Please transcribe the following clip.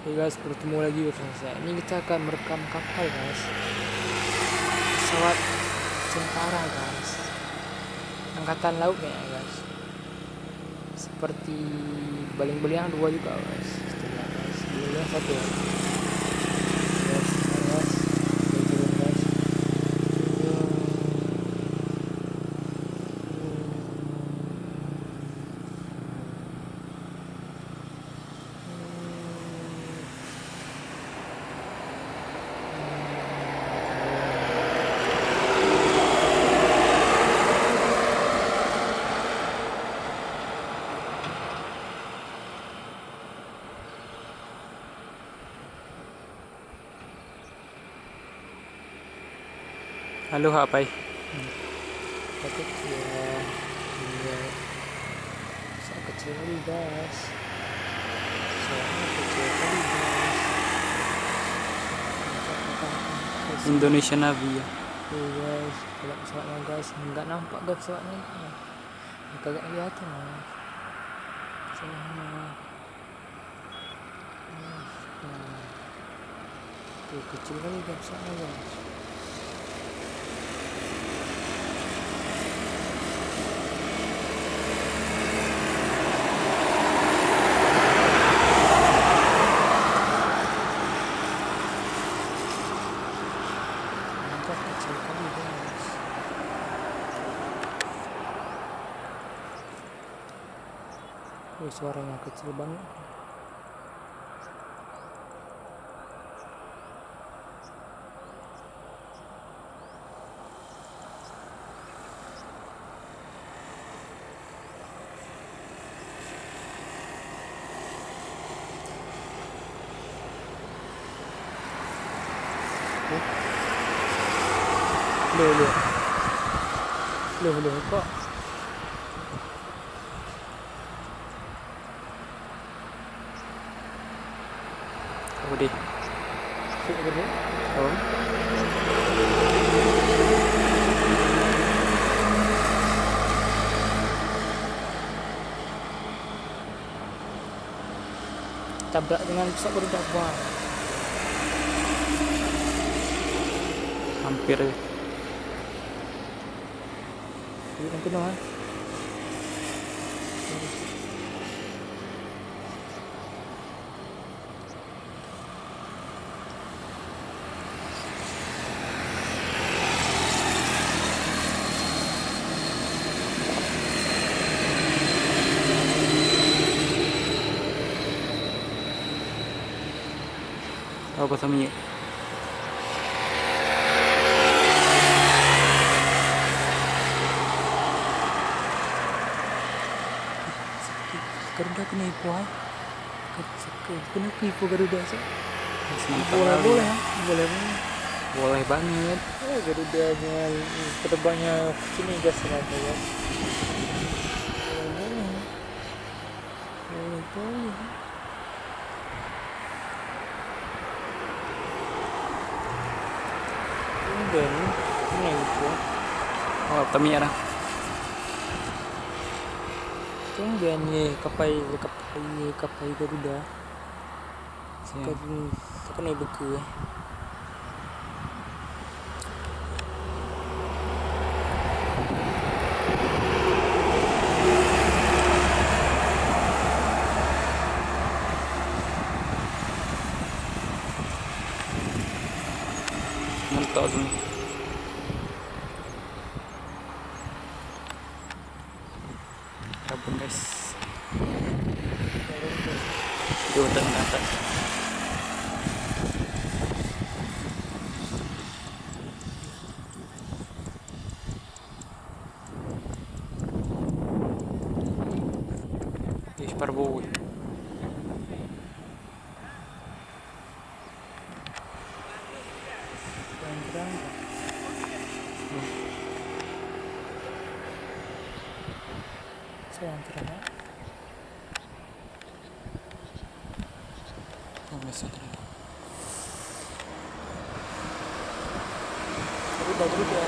Oke guys, bertemu lagi bersama saya. Ini kita akan merekam kapal guys, pesawat tentara guys, angkatan laut ya guys. Seperti baling-baling yang dua juga guys. Setelah guys, baling satu guys. Guys, guys, turun guys. Halo Kak Pai. Kecil ya, saya kecil lagi guys. Saya kecil lagi guys. Indonesia Navy ya. Tuh guys, kalau pesawatnya guys, nggak nampak guys pesawatnya. Kagak kelihatan guys. Pesawatnya. Tuh kecil kali guys pesawatnya guys. Kecil kali guys. Suaranya kecil banget. Loh kok Udah. Oh. tabrak dengan pesawat berudak bang. Hampir ya. Yang kedua Apa sama Garuda kena ipu ay. Kena ipu Garuda sih. Mantap Boleh kali. boleh. Boleh banget. Garudanya terbangnya sini gas ternyata ya. Boleh. Ini ipu. Oh, tami ya. Tumben ni kapai Garuda. Siap. Kena buku. Mantap tuh. Kabun guys. Di hutan atas. Parboy. Saya antara Garuda